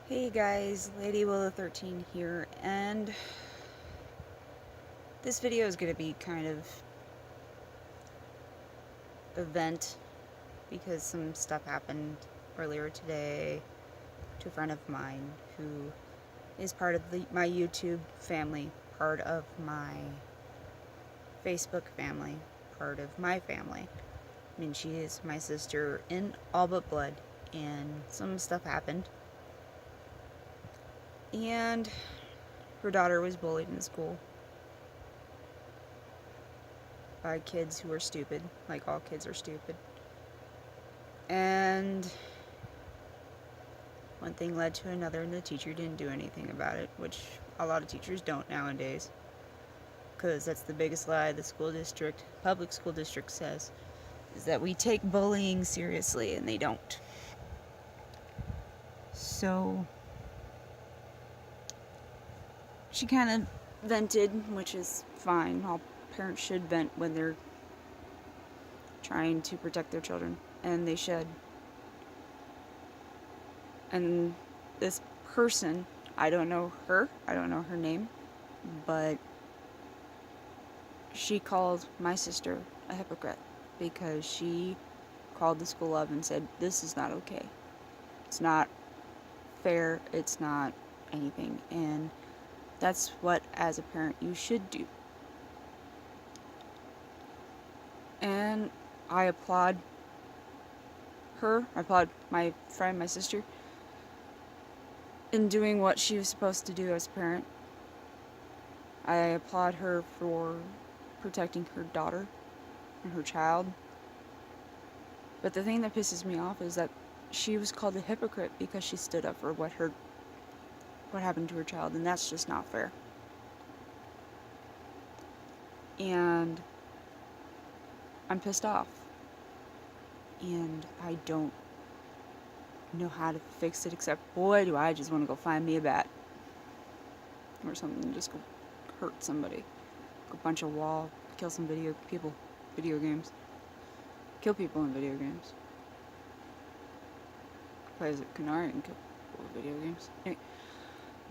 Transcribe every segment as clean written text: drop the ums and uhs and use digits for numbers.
Hey guys, Lady Willow 13 here, and this video is going to be kind of event because some stuff happened earlier today to a friend of mine who is part of my YouTube family, part of my Facebook family, part of my family. I mean, she is my sister in all but blood, and some stuff happened. And her daughter was bullied in school by kids who are stupid, like all kids are stupid. And one thing led to another, and the teacher didn't do anything about it, which a lot of teachers don't nowadays. Because that's the biggest lie the public school district says, is that we take bullying seriously, and they don't. So, she kind of vented, which is fine. All parents should vent when they're trying to protect their children, and they should. And this person, I don't know her name, but she called my sister a hypocrite because she called the school up and said, this is not okay. It's not fair, it's not anything. And that's what, as a parent, you should do. And I applaud her, I applaud my friend, my sister, in doing what she was supposed to do as a parent. I applaud her for protecting her daughter and her child. But the thing that pisses me off is that she was called a hypocrite because she stood up for what happened to her child, and that's just not fair. And I'm pissed off. And I don't know how to fix it, except, boy, do I just want to go find me a bat. Or something, and just go hurt somebody. Go punch a wall, kill some video games. Kill people in video games. Play as a canary and kill people in video games. Anyway,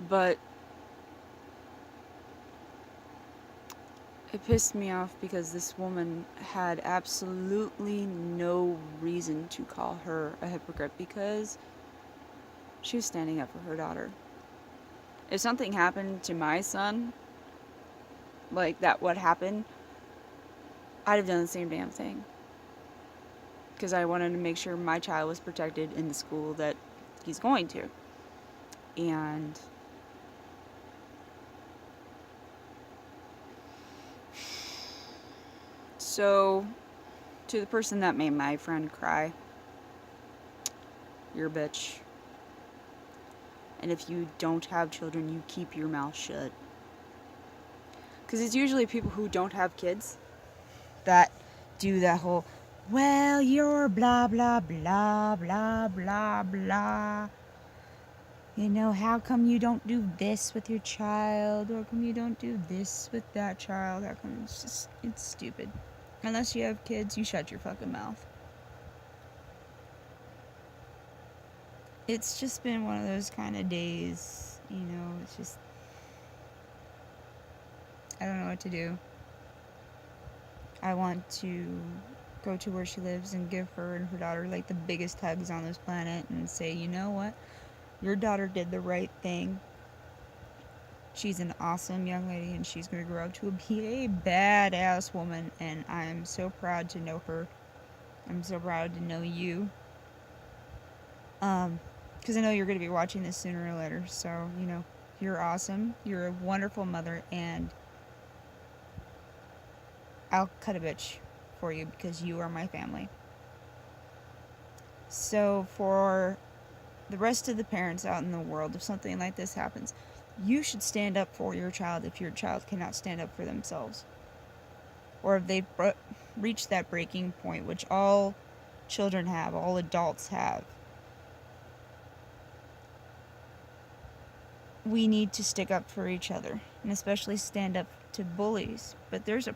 but it pissed me off because this woman had absolutely no reason to call her a hypocrite because she was standing up for her daughter. If something happened to my son, like that, what happened, I'd have done the same damn thing. Because I wanted to make sure my child was protected in the school that he's going to. And so, to the person that made my friend cry, you're a bitch. And if you don't have children, you keep your mouth shut. Because it's usually people who don't have kids that do that whole, well, you're blah, blah, blah, blah, blah, blah. You know, how come you don't do this with your child? How come you don't do this with that child? How come it's stupid. Unless you have kids, you shut your fucking mouth. It's just been one of those kind of days, you know, it's just, I don't know what to do. I want to go to where she lives and give her and her daughter like the biggest hugs on this planet and say, you know what? Your daughter did the right thing. She's an awesome young lady and she's going to grow up to be a badass woman, and I'm so proud to know her. I'm so proud to know you. Because I know you're going to be watching this sooner or later, so, you know, you're awesome. You're a wonderful mother, and I'll cut a bitch for you because you are my family. So for the rest of the parents out in the world, if something like this happens, you should stand up for your child if your child cannot stand up for themselves. Or if they've reached that breaking point, which all children have, all adults have. We need to stick up for each other, and especially stand up to bullies. But there's a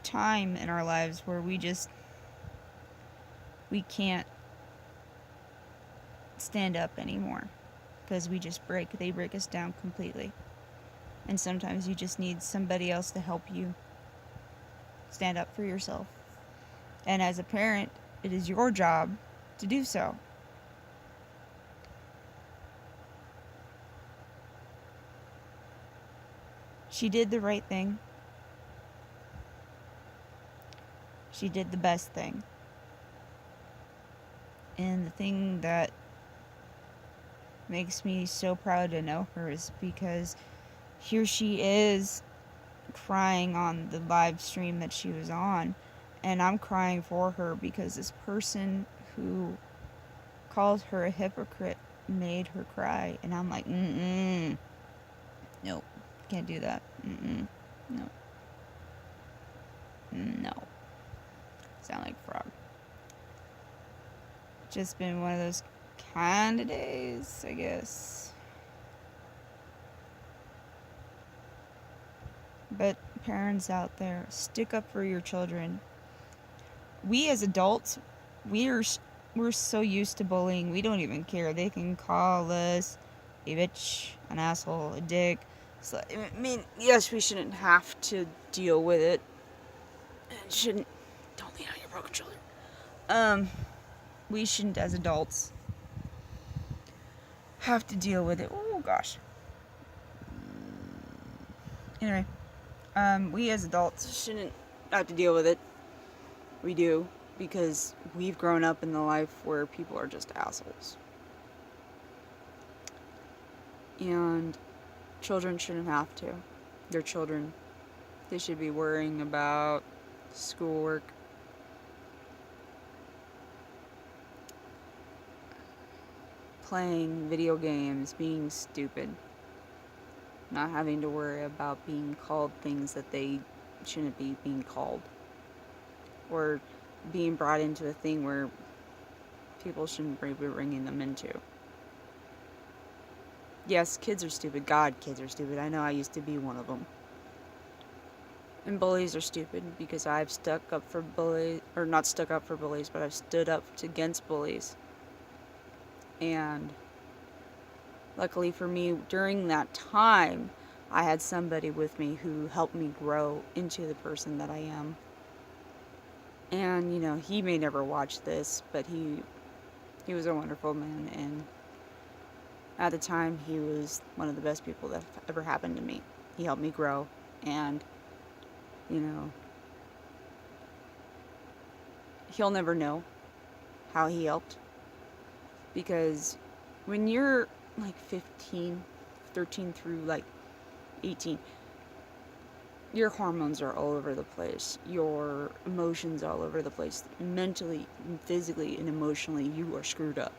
time in our lives where we can't stand up anymore. because they break us down completely. And sometimes you just need somebody else to help you stand up for yourself. And as a parent, it is your job to do so. She did the right thing. She did the best thing. And the thing that makes me so proud to know her is because here she is crying on the live stream that she was on, and I'm crying for her because this person who called her a hypocrite made her cry, and I'm like, nope, can't do that, no, no, sound like a frog. Just been one of those kind of days, I guess. But parents out there, stick up for your children. We as adults, we're so used to bullying, we don't even care. They can call us a bitch, an asshole, a dick. So, I mean, yes, we shouldn't have to deal with it. Don't lean on your broken shoulder. We shouldn't, as adults, have to deal with it. Oh gosh. Anyway, we as adults shouldn't have to deal with it. We do, because we've grown up in the life where people are just assholes. And children shouldn't have to. They're children. They should be worrying about schoolwork, playing video games, being stupid, not having to worry about being called things that they shouldn't be being called, or being brought into a thing where people shouldn't be bringing them into. Yes, kids are stupid. God, kids are stupid. I know I used to be one of them. And bullies are stupid because I've stuck up for bullies, or not stuck up for bullies, but I've stood up against bullies. And luckily for me, during that time, I had somebody with me who helped me grow into the person that I am. And, you know, he may never watch this, but he was a wonderful man, and at the time, he was one of the best people that ever happened to me. He helped me grow, and, you know, he'll never know how he helped, because when you're like 15, 13 through like 18, your hormones are all over the place, your emotions all over the place, mentally, physically, and emotionally, you are screwed up.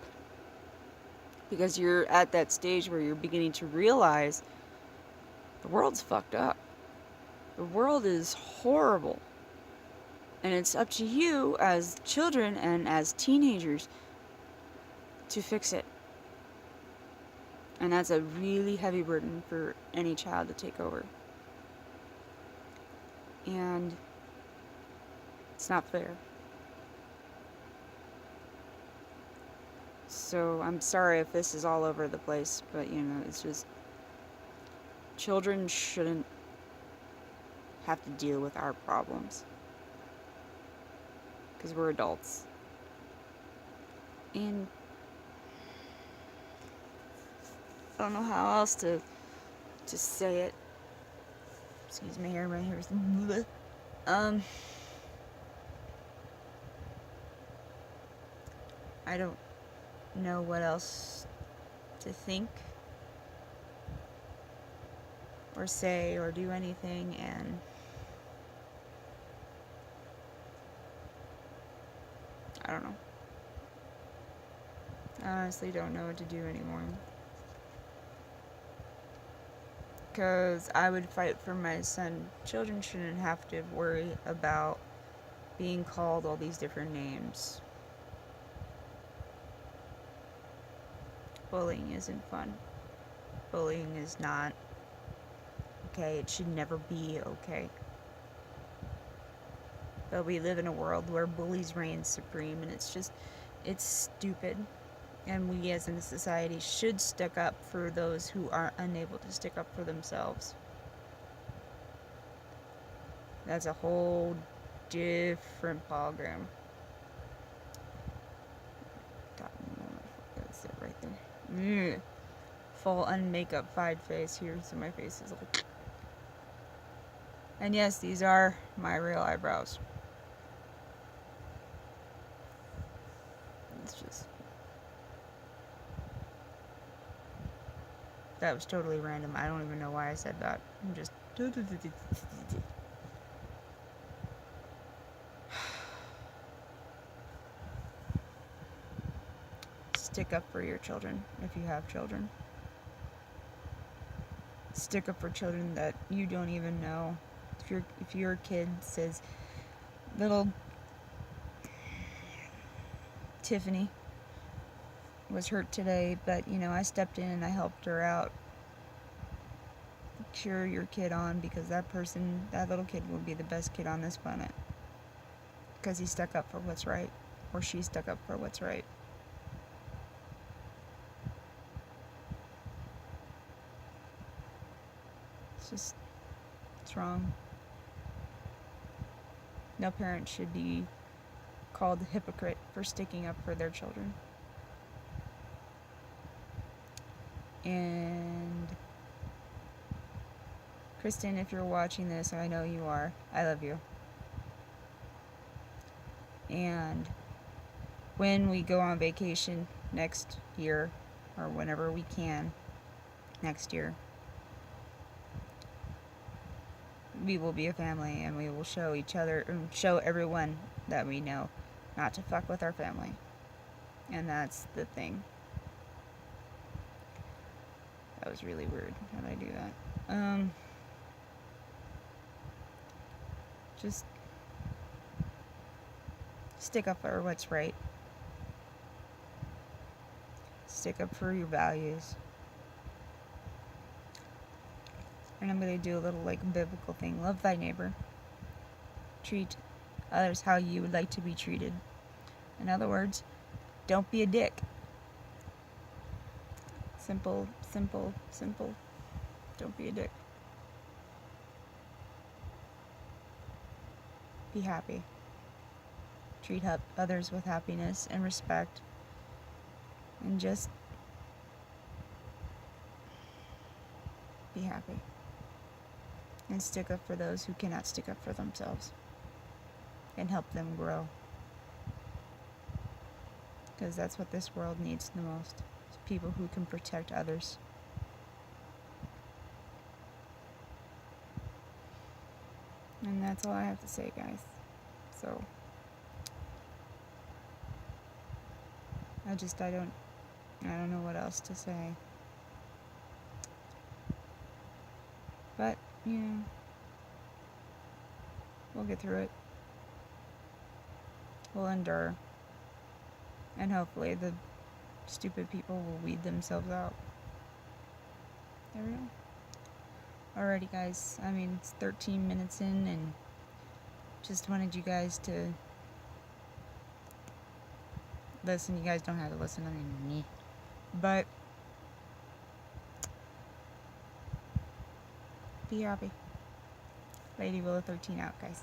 Because you're at that stage where you're beginning to realize the world's fucked up. The world is horrible. And it's up to you as children and as teenagers to fix it. And that's a really heavy burden for any child to take over. And it's not fair. So I'm sorry if this is all over the place, but you know, it's just, children shouldn't have to deal with our problems, because we're adults. And I don't know how else to say it. Excuse my hair is bleh. I don't know what else to think or say or do anything, and I don't know. I honestly don't know what to do anymore. Because I would fight for my son. Children shouldn't have to worry about being called all these different names. Bullying isn't fun. Bullying is not okay. It should never be okay. But we live in a world where bullies reign supreme, and it's stupid. And we as in a society should stick up for those who are unable to stick up for themselves. That's a whole different ballgame. That's it right there. Full unmakeup-fied face here, so my face is like... And yes, these are my real eyebrows. It's just... That was totally random. I don't even know why I said that. I'm just... Stick up for your children if you have children. Stick up for children that you don't even know. If your kid says, little Tiffany was hurt today, but I stepped in and I helped her out. Cheer your kid on, because that little kid will be the best kid on this planet. Because he stuck up for what's right, or she stuck up for what's right. It's wrong. No parent should be called a hypocrite for sticking up for their children. And Kristen, if you're watching this, I know you are, I love you. And when we go on vacation next year, or whenever we can next year, we will be a family, and we will show everyone that we know not to fuck with our family. And that's the thing. That was really weird. How did I do that? Just stick up for what's right. Stick up for your values. And I'm going to do a little biblical thing. Love thy neighbor. Treat others how you would like to be treated. In other words, don't be a dick. Simple, simple, simple. Don't be a dick. Be happy. Treat others with happiness and respect. And just be happy. And stick up for those who cannot stick up for themselves. And help them grow. Because that's what this world needs the most. It's people who can protect others. And that's all I have to say, guys. So, I don't know what else to say. But, we'll get through it. We'll endure. And hopefully the stupid people will weed themselves out. There we go. Alrighty, guys. It's 13 minutes in, and just wanted you guys to listen. You guys don't have to listen to me. But be happy. Lady Willow 13 out, guys.